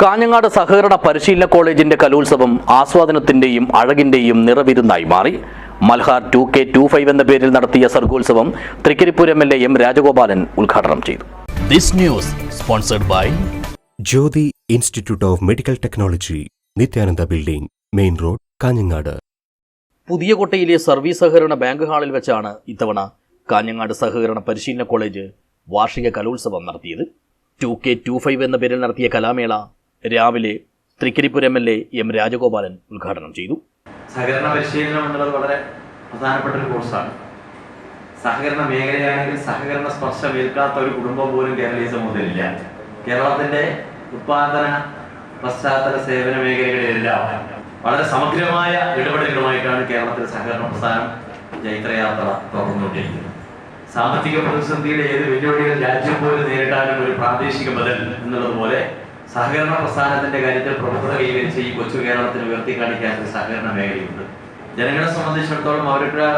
കാഞ്ഞങ്ങാട് സഹകരണ പരിശീലന കോളേജിന്റെ കലോത്സവം ആസ്വാദനത്തിന്റെയും അഴകിന്റെയും നിറവിരുന്നായി മാറി. മൽഹാർ 2K25 എന്ന പേരിൽ നടത്തിയ സർഗോത്സവം തൃക്കരിപ്പൂർ MLA M. രാജഗോപാലൻ ഉദ്ഘാടനം ചെയ്തു. This news sponsored by Jyoti Institute of Medical Technology, Nithyananda building, main road, Kanhangad. പുതിയ കോട്ടയിലെ സർവീസ് സഹകരണ ബാങ്ക് ഹാളിൽ വെച്ചാണ് ഇത്തവണ കാഞ്ഞങ്ങാട് സഹകരണ പരിശീലന കോളേജ് വാർഷിക കലോത്സവം നടത്തിയത്. 2K25 എന്ന പേരിൽ നടത്തിയ കലാമേള രാവിലെ തൃക്കരിപ്പൂർ MLA M. രാജഗോപാലൻ ഉദ്ഘാടനം ചെയ്തു. സഹകരണ പരിശീലനം എന്നുള്ളത് വളരെ പ്രധാനപ്പെട്ട ഒരു കോഴ്സാണ്. സഹകരണ മേഖലയാണെങ്കിൽ സഹകരണ സ്പർശമേൽക്കാത്ത ഒരു കുടുംബം പോലും കേരളീയ സമൂഹത്തിലില്ല. കേരളത്തിന്റെ ഉത്പാദന പശ്ചാത്തല സേവന മേഖലകളിലെല്ലാം വളരെ സമഗ്രമായ ഇടപെടലുകളുമായിട്ടാണ് കേരളത്തിലെ സഹകരണ പ്രസ്ഥാനം ജൈത്രയാത്ര തുറന്നുകൊണ്ടിരിക്കുന്നത്. സാമ്പത്തിക പ്രതിസന്ധിയുടെ ഏത് വെല്ലുവിളികൾ രാജ്യം പോലും നേരിടാനും ഒരു പ്രാദേശിക ബദൽ എന്നുള്ളതുപോലെ സഹകരണ പ്രസ്ഥാനത്തിന്റെ കാര്യത്തിൽ പ്രമുഖത കൈവരിച്ച് ഈ കൊച്ചു കേരളത്തിന് ഉയർത്തിക്കാണിക്കാൻ ഒരു സഹകരണ മേഖലയുണ്ട്. ജനങ്ങളെ സംബന്ധിച്ചിടത്തോളം അവരുടെ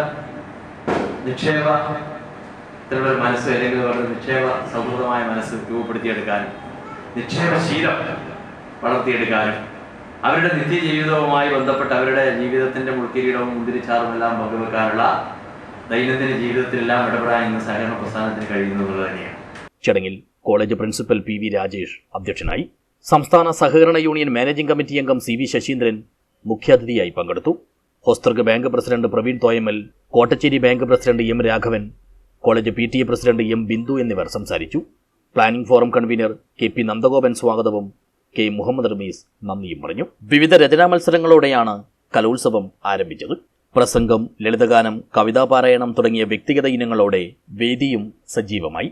നിക്ഷേപത്തിലുള്ള ഒരു മനസ്സ് അല്ലെങ്കിൽ അവരുടെ നിക്ഷേപ സൗഹൃദമായ മനസ്സ് രൂപപ്പെടുത്തിയെടുക്കാനും നിക്ഷേപശീലം വളർത്തിയെടുക്കാനും അവരുടെ നിത്യജീവിതവുമായി ബന്ധപ്പെട്ട് അവരുടെ ജീവിതത്തിന്റെ മുൾക്കിരീടവും മുന്തിരിച്ചാറും എല്ലാം പങ്കുവെക്കാനുള്ള ദൈനംദിന ജീവിതത്തിലെല്ലാം ഇടപെടാൻ ഇന്ന് സഹകരണ പ്രസ്ഥാനത്തിന് കഴിയുന്നു എന്നുള്ളത് തന്നെയാണ്. ചടങ്ങിൽ കോളേജ് പ്രിൻസിപ്പൽ PV രാജേഷ് അധ്യക്ഷനായി. സംസ്ഥാന സഹകരണ യൂണിയൻ മാനേജിംഗ് കമ്മിറ്റി അംഗം CV ശശീന്ദ്രൻ മുഖ്യാതിഥിയായി പങ്കെടുത്തു. Hosdurg bank president Praveen Thoyamal, Kottachery bank president M. Raghavan, college PTA president M. Bindu എന്നിവർ സംസാരിച്ചു. Planning forum convener KP Nandagopan സ്വാഗതവും K. മുഹമ്മദ് റമീസ് നന്ദിയും പറഞ്ഞു. വിവിധ രചനാ മത്സരങ്ങളോടെയാണ് കലോത്സവം ആരംഭിച്ചത്. പ്രസംഗം, ലളിതഗാനം, കവിതാപാരായണം തുടങ്ങിയ വ്യക്തിഗത ഇനങ്ങളോടെ വേദിയും സജീവമായി.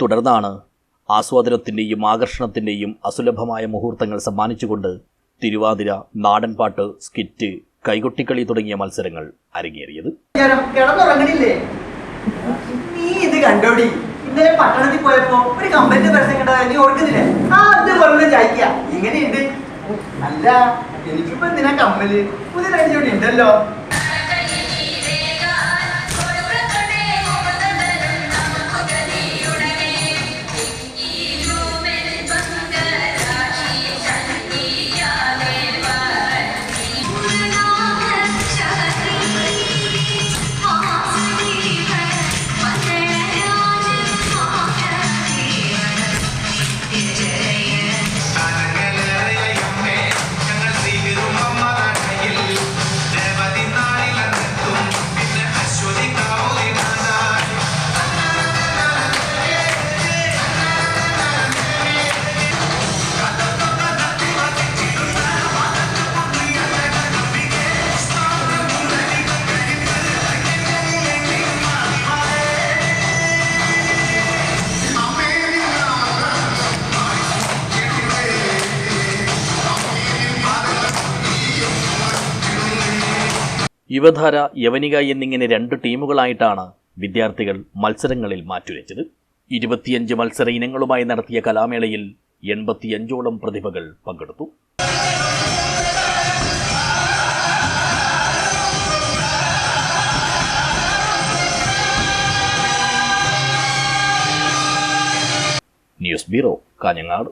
തുടർന്നാണ് ആസ്വാദനത്തിന്റെയും ആകർഷണത്തിന്റെയും അസുലഭമായ മുഹൂർത്തങ്ങൾ സമ്മാനിച്ചുകൊണ്ട് തിരുവാതിര, നാടൻപാട്ട്, സ്കിറ്റ്, കൈകൊട്ടിക്കളി തുടങ്ങിയ മത്സരങ്ങൾ അരങ്ങേറിയത്. ഇന്നലെ പട്ടണത്തിൽ പോയപ്പോ ഒരു കമ്പനിയുടെ പരസ്യം കണ്ടാ നീ ഓർക്കുന്നില്ലേ? അത് വെറുതെ ചായ്ക്ക എങ്ങനെയുണ്ട്? അല്ല, എനിക്കിപ്പോ എന്തിനാ കമ്മല്? പുതിയ രണ്ടു ഉണ്ടല്ലോ. യുവധാര, യവനിക എന്നിങ്ങനെ 2 ടീമുകളായിട്ടാണ് വിദ്യാർത്ഥികൾ മത്സരങ്ങളിൽ മാറ്റുരച്ചത്. 25 മത്സര ഇനങ്ങളുമായി നടത്തിയ കലാമേളയിൽ 85ഓളം പ്രതിഭകൾ പങ്കെടുത്തു. News bureau, Kanhangad.